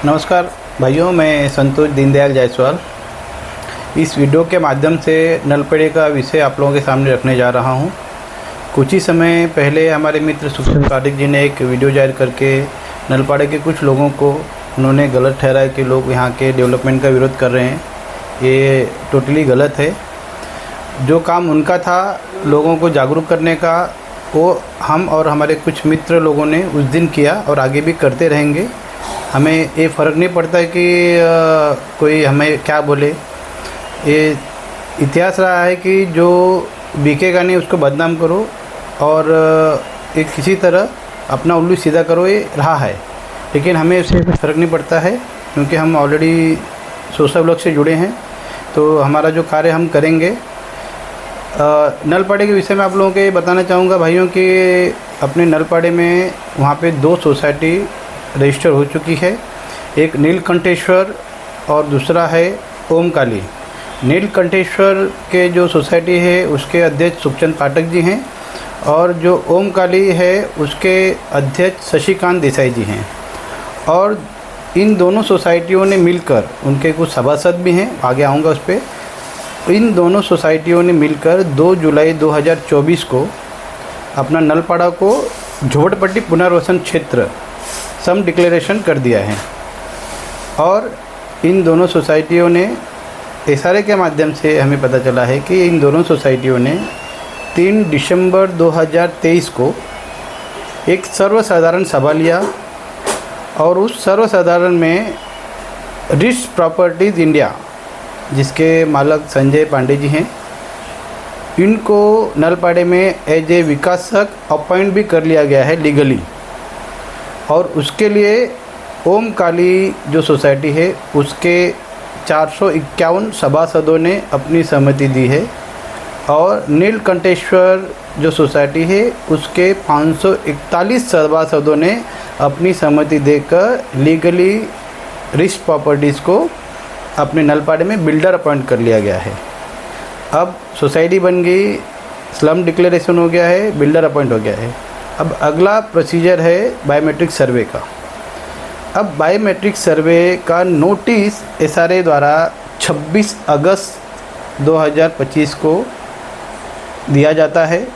नमस्कार भाइयों, मैं संतोष दीनदयाल जायसवाल इस वीडियो के माध्यम से नलपड़े का विषय आप लोगों के सामने रखने जा रहा हूं। कुछ ही समय पहले हमारे मित्र सुखचंद पाठक जी ने एक वीडियो जारी करके नलपड़े के कुछ लोगों को उन्होंने गलत ठहराया कि लोग यहाँ के डेवलपमेंट का विरोध कर रहे हैं। ये टोटली गलत है। जो काम उनका था लोगों को जागरूक करने का, वो हम और हमारे कुछ मित्र लोगों ने उस दिन किया और आगे भी करते रहेंगे। हमें ये फ़र्क नहीं पड़ता है कि कोई हमें क्या बोले। ये इतिहास रहा है कि जो बिकेगा नहीं उसको बदनाम करो और एक किसी तरह अपना उल्लू सीधा करो, ये रहा है। लेकिन हमें उससे फ़र्क नहीं पड़ता है क्योंकि हम ऑलरेडी सोशल वर्क से जुड़े हैं, तो हमारा जो कार्य हम करेंगे। नलपाड़े के विषय में आप लोगों को बताना चाहूँगा भाइयों कि अपने नलपाड़े में वहाँ पे 2 सोसाइटी रजिस्टर हो चुकी है। एक नीलकंठेश्वर और दूसरा है ओमकाली। नीलकंठेश्वर के जो सोसाइटी है उसके अध्यक्ष सुखचंद पाठक जी हैं और जो ओमकाली है उसके अध्यक्ष शशिकांत देसाई जी हैं। और इन दोनों सोसाइटियों ने मिलकर, उनके कुछ सभासद भी हैं, आगे आऊँगा उस पर। इन दोनों सोसाइटियों ने मिलकर 2 जुलाई 2024 को अपना नलपाड़ा को झोपड़पट्टी पुनर्वसन क्षेत्र सम डिक्लेरेशन कर दिया है। और इन दोनों सोसाइटियों ने इशारे के माध्यम से हमें पता चला है कि इन दोनों सोसाइटियों ने 3 दिसंबर 2023 को एक सर्वसाधारण सभा लिया और उस सर्वसाधारण में रिच प्रॉपर्टीज़ इंडिया, जिसके मालक संजय पांडे जी हैं, इनको नलपाड़े में एज ए विकासक अपॉइंट भी कर लिया गया है लीगली। और उसके लिए ओमकाली जो सोसाइटी है उसके 451 सभासदों ने अपनी सहमति दी है और नीलकंठेश्वर जो सोसाइटी है उसके 541 सभासदों ने अपनी सहमति देकर लीगली रिच प्रॉपर्टीज़ को अपने नलपाड़े में बिल्डर अपॉइंट कर लिया गया है। अब सोसाइटी बन गई, स्लम डिक्लेरेशन हो गया है, बिल्डर अपॉइंट हो गया है। अब अगला प्रोसीजर है बायोमेट्रिक सर्वे का। अब बायोमेट्रिक सर्वे का नोटिस एसआरए द्वारा 26 अगस्त 2025 को दिया जाता है,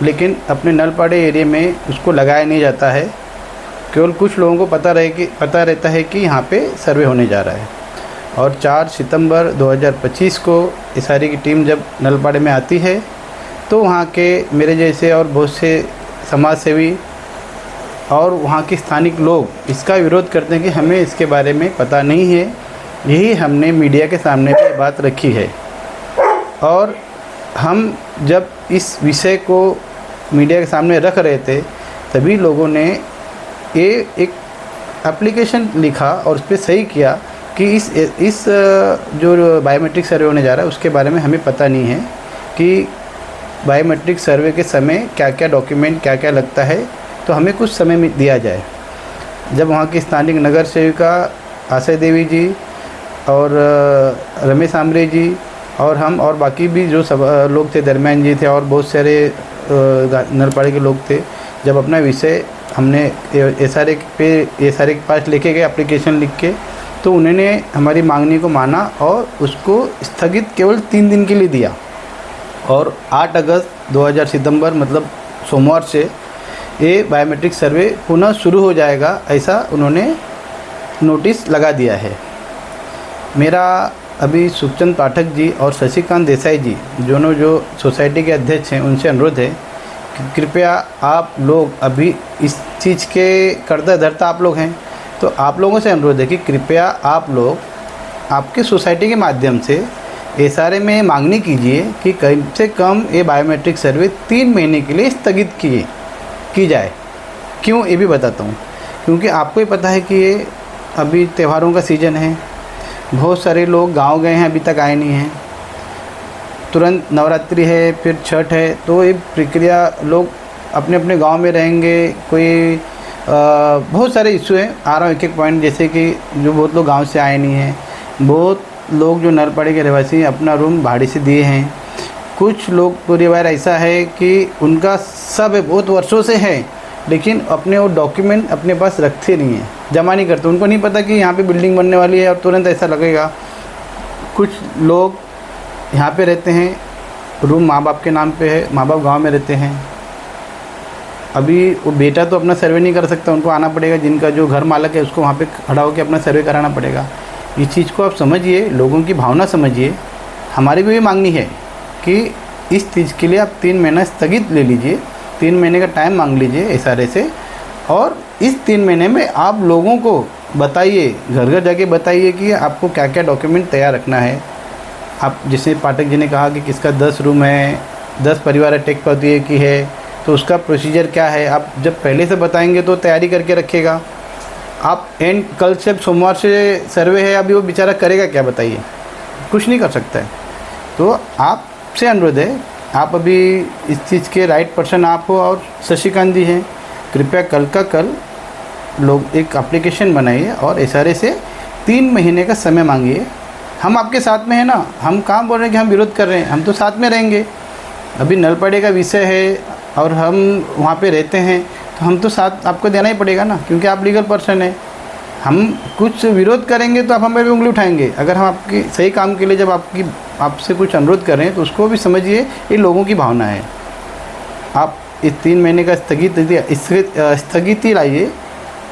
लेकिन अपने नलपाड़े एरिया में उसको लगाया नहीं जाता है। केवल कुछ लोगों को पता रहता है कि यहाँ पे सर्वे होने जा रहा है। और 4 सितंबर 2025 को एसआरए की टीम जब नलपाड़े में आती है तो वहाँ के मेरे जैसे और बहुत से समाज सेवी और वहाँ के स्थानिक लोग इसका विरोध करते हैं कि हमें इसके बारे में पता नहीं है। यही हमने मीडिया के सामने पे बात रखी है। और हम जब इस विषय को मीडिया के सामने रख रहे थे तभी लोगों ने ये एक एप्लीकेशन लिखा और उस पर सही किया कि इस जो बायोमेट्रिक सर्वे होने जा रहा है उसके बारे में हमें पता नहीं है कि बायोमेट्रिक सर्वे के समय क्या क्या डॉक्यूमेंट क्या क्या लगता है, तो हमें कुछ समय में दिया जाए। जब वहाँ की स्थानिक नगर सेविका आशा देवी जी और रमेश आमरे जी और हम और बाकी भी जो सब लोग थे, दरम्यान जी थे और बहुत सारे नलपाड़े के लोग थे, जब अपना विषय हमने एसआरए के पास लेके गए एप्लीकेशन लिख के, तो उन्होंने हमारी मांगनी को माना और उसको स्थगित केवल 3 दिन के लिए दिया। और 8 अगस्त 2000 सितंबर मतलब सोमवार से ये बायोमेट्रिक सर्वे पुनः शुरू हो जाएगा, ऐसा उन्होंने नोटिस लगा दिया है। मेरा अभी सुखचंद पाठक जी और शशिकांत देसाई जी दोनों जो सोसाइटी के अध्यक्ष हैं उनसे अनुरोध है कि कृपया आप लोग अभी इस चीज़ के कर्ता धर्ता आप लोग हैं, तो आप लोगों से अनुरोध है कि कृपया आप लोग आपके सोसाइटी के माध्यम से एसआरए में मांगनी कीजिए कि कम से कम ये बायोमेट्रिक सर्वे 3 महीने के लिए स्थगित की जाए। क्यों, ये भी बताता हूँ। क्योंकि आपको ही पता है कि ये अभी त्योहारों का सीज़न है, बहुत सारे लोग गांव गए हैं अभी तक आए नहीं हैं, तुरंत नवरात्रि है फिर छठ है, तो ये प्रक्रिया लोग अपने अपने गांव में रहेंगे। कोई बहुत सारे इशू हैं, आ रहा हूँ एक पॉइंट, जैसे कि जो बहुत लोग गांव से आए नहीं हैं, बहुत लोग जो नलपाड़े के रहवासी अपना रूम भाड़े से दिए हैं। कुछ लोग परिवार ऐसा है कि उनका सब बहुत वर्षों से है लेकिन अपने वो डॉक्यूमेंट अपने पास रखते नहीं हैं। जमा नहीं करते। उनको नहीं पता कि यहाँ पे बिल्डिंग बनने वाली है और तुरंत ऐसा लगेगा। कुछ लोग यहाँ पे रहते हैं, रूम माँ बाप के नाम पे है, माँ बाप गांव में रहते हैं। अभी वो बेटा तो अपना सर्वे नहीं कर सकता, उनको आना पड़ेगा, जिनका जो घर मालक है उसको वहाँ पे खड़ा होकर अपना सर्वे कराना पड़ेगा। इस चीज़ को आप समझिए, लोगों की भावना समझिए। हमारी भी ये मांगनी है कि इस चीज़ के लिए आप 3 महीना स्थगित ले लीजिए, 3 महीने का टाइम मांग लीजिए SRA से, और इस 3 महीने में आप लोगों को बताइए, घर घर जाके बताइए कि आपको क्या क्या डॉक्यूमेंट तैयार रखना है। आप जैसे पाठक जी ने कहा कि किसका 10 रूम है, 10 परिवार अटैक पौधे की है, तो उसका प्रोसीजर क्या है, आप जब पहले से बताएंगे तो तैयारी करके रखेगा। आप कल से सोमवार से सर्वे है, अभी वो बेचारा करेगा क्या बताइए, कुछ नहीं कर सकता है। तो आपसे अनुरोध है, आप अभी इस चीज़ के राइट पर्सन आप हो और शशिकांत जी हैं, कृपया कल का कल लोग एक एप्लीकेशन बनाइए और SRA से 3 महीने का समय मांगिए। हम आपके साथ में हैं ना, हम काम बोल रहे हैं कि हम विरोध कर रहे हैं, हम तो साथ में रहेंगे। अभी नलपड़े का विषय है और हम वहाँ पे रहते हैं, तो हम तो साथ आपको देना ही पड़ेगा ना, क्योंकि आप लीगल पर्सन हैं। हम कुछ विरोध करेंगे तो आप हमें भी उंगली उठाएंगे। अगर हम आपके सही काम के लिए जब आपसे कुछ अनुरोध कर रहे हैं तो उसको भी समझिए, ये लोगों की भावना है। आप इस 3 महीने का स्थगिति लाइए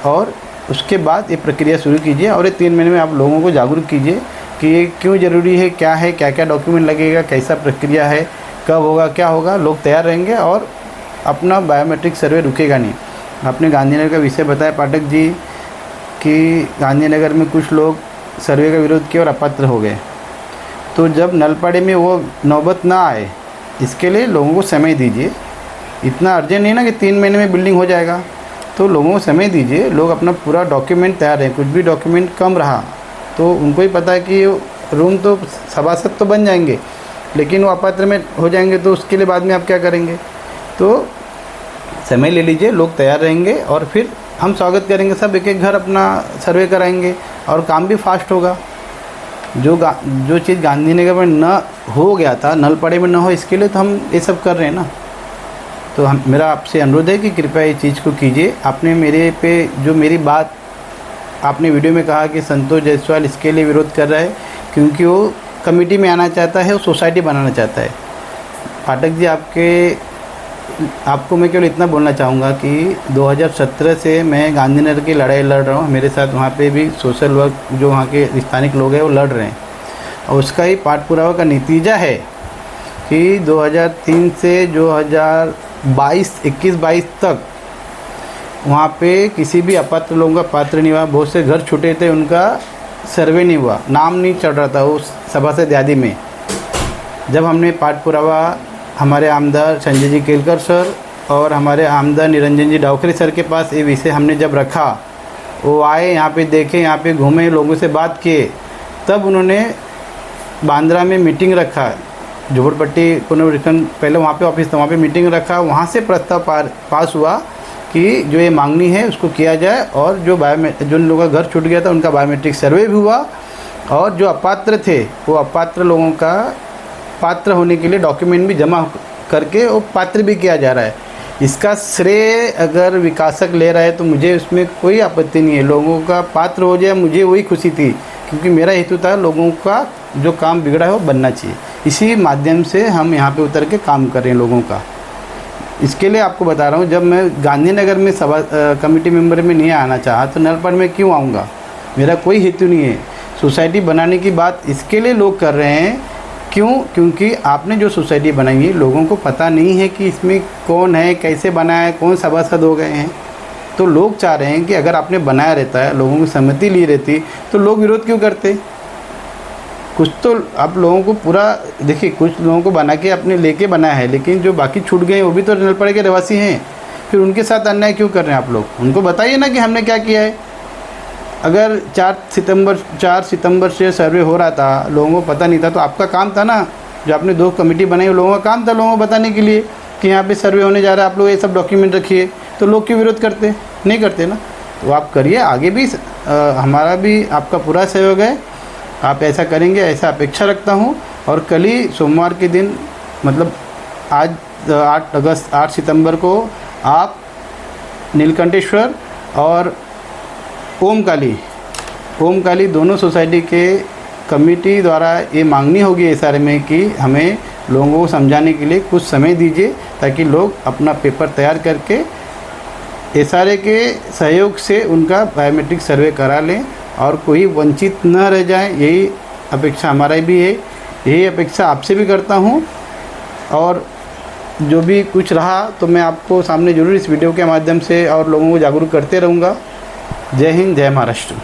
और उसके बाद ये प्रक्रिया शुरू कीजिए, और ये 3 महीने में आप लोगों को जागरूक कीजिए कि ये क्यों ज़रूरी है, क्या है, क्या क्या डॉक्यूमेंट लगेगा, कैसा प्रक्रिया है, कब होगा, क्या होगा। लोग तैयार रहेंगे और अपना बायोमेट्रिक सर्वे रुकेगा नहीं। आपने गांधीनगर का विषय बताया पाठक जी कि गांधीनगर में कुछ लोग सर्वे का विरोध किया और अपात्र हो गए, तो जब नलपाड़े में वो नौबत ना आए, इसके लिए लोगों को समय दीजिए। इतना अर्जेंट नहीं ना कि 3 महीने में बिल्डिंग हो जाएगा, तो लोगों को समय दीजिए। लोग अपना पूरा डॉक्यूमेंट तैयार है, कुछ भी डॉक्यूमेंट कम रहा तो उनको ही पता है कि रूम तो सभासद तो बन जाएंगे, लेकिन वो अपात्र में हो जाएंगे, तो उसके लिए बाद में आप क्या करेंगे। तो समय ले लीजिए, लोग तैयार रहेंगे और फिर हम स्वागत करेंगे। सब एक एक घर अपना सर्वे कराएंगे और काम भी फास्ट होगा। जो चीज़ गांधीनगर में न हो गया था, नलपड़े में न हो, इसके लिए तो हम ये सब कर रहे हैं ना। तो मेरा आपसे अनुरोध है कि कृपया ये चीज़ को कीजिए। आपने मेरे पे जो मेरी बात आपने वीडियो में कहा कि संतोष जायसवाल इसके लिए विरोध कर रहा है क्योंकि वो कमेटी में आना चाहता है, वो सोसाइटी बनाना चाहता है। पाठक जी, आपको मैं केवल इतना बोलना चाहूँगा कि 2017 से मैं गांधीनगर की लड़ाई लड़ रहा हूँ। मेरे साथ वहाँ पे भी सोशल वर्क जो वहाँ के स्थानिक लोग हैं वो लड़ रहे हैं, और उसका ही पाठ पुरावा का नतीजा है कि 2003 से 2021-22 तक वहाँ पे किसी भी अपात्र लोगों का पात्र नहीं हुआ। बहुत से घर छूटे थे, उनका सर्वे नहीं हुआ, नाम नहीं चढ़ रहा था उस सभासद यादी में। जब हमने पाठ पुरावा हमारे आमदार संजय जी केलकर सर और हमारे आमदार निरंजन जी डावखरे सर के पास ये विषय हमने जब रखा, वो आए, यहाँ पे देखे, यहाँ पे घूमे, लोगों से बात किए, तब उन्होंने बांद्रा में मीटिंग रखा, झोपड़पट्टी पुनर्विकरण पहले वहाँ पे ऑफिस था, वहाँ पे मीटिंग रखा। वहाँ से प्रस्ताव पास हुआ कि जो ये मांगनी है उसको किया जाए, और जो लोगों का घर छूट गया था उनका बायोमेट्रिक सर्वे भी हुआ, और जो अपात्र थे वो अपात्र लोगों का पात्र होने के लिए डॉक्यूमेंट भी जमा करके वो पात्र भी किया जा रहा है। इसका श्रेय अगर विकासक ले रहा है तो मुझे उसमें कोई आपत्ति नहीं है। लोगों का पात्र हो जाए, मुझे वही खुशी थी, क्योंकि मेरा हेतु था लोगों का जो काम बिगड़ा है वो बनना चाहिए। इसी माध्यम से हम यहाँ पे उतर के काम कर रहे हैं लोगों का। इसके लिए आपको बता रहा हूँ, जब मैं गांधीनगर में कमेटी मेंबर में नहीं आना चाहा तो नलपड़ में क्यों आऊँगा। मेरा कोई हेतु नहीं है। सोसाइटी बनाने की बात इसके लिए लोग कर रहे हैं, क्योंकि आपने जो सोसाइटी बनाई है लोगों को पता नहीं है कि इसमें कौन है, कैसे बनाया है, कौन सभासद हो गए हैं। तो लोग चाह रहे हैं कि अगर आपने बनाया रहता है, लोगों की सहमति ली रहती, तो लोग विरोध क्यों करते। कुछ तो आप लोगों को पूरा देखिए, कुछ लोगों को बना के अपने लेके बनाया है, लेकिन जो बाकी छूट गए वो भी तो नलपड़े के रहवासी हैं। फिर उनके साथ अन्याय क्यों कर रहे हैं आप लोग। उनको बताइए ना कि हमने क्या किया है। अगर 4 सितंबर से सर्वे हो रहा था, लोगों को पता नहीं था, तो आपका काम था ना, जो आपने 2 कमेटी बनाई, लोगों का काम था लोगों को बताने के लिए कि यहाँ पे सर्वे होने जा रहा है, आप लोग ये सब डॉक्यूमेंट रखिए। तो लोग क्यों विरोध करते, नहीं करते ना। तो आप करिए, आगे भी हमारा भी आपका पूरा सहयोग है। आप ऐसा करेंगे ऐसा अपेक्षा रखता हूँ। और कल ही सोमवार के दिन, मतलब आज 8 सितंबर को आप नीलकंठेश्वर और ओम काली दोनों सोसाइटी के कमेटी द्वारा ये मांगनी होगी SRA में कि हमें लोगों को समझाने के लिए कुछ समय दीजिए, ताकि लोग अपना पेपर तैयार करके SRA के सहयोग से उनका बायोमेट्रिक सर्वे करा लें और कोई वंचित न रह जाए। यही अपेक्षा हमारा भी है, यही अपेक्षा आपसे भी करता हूँ। और जो भी कुछ रहा तो मैं आपको सामने ज़रूर इस वीडियो के माध्यम से और लोगों को जागरूक करते रहूँगा। जय हिंद, जय महाराष्ट्र।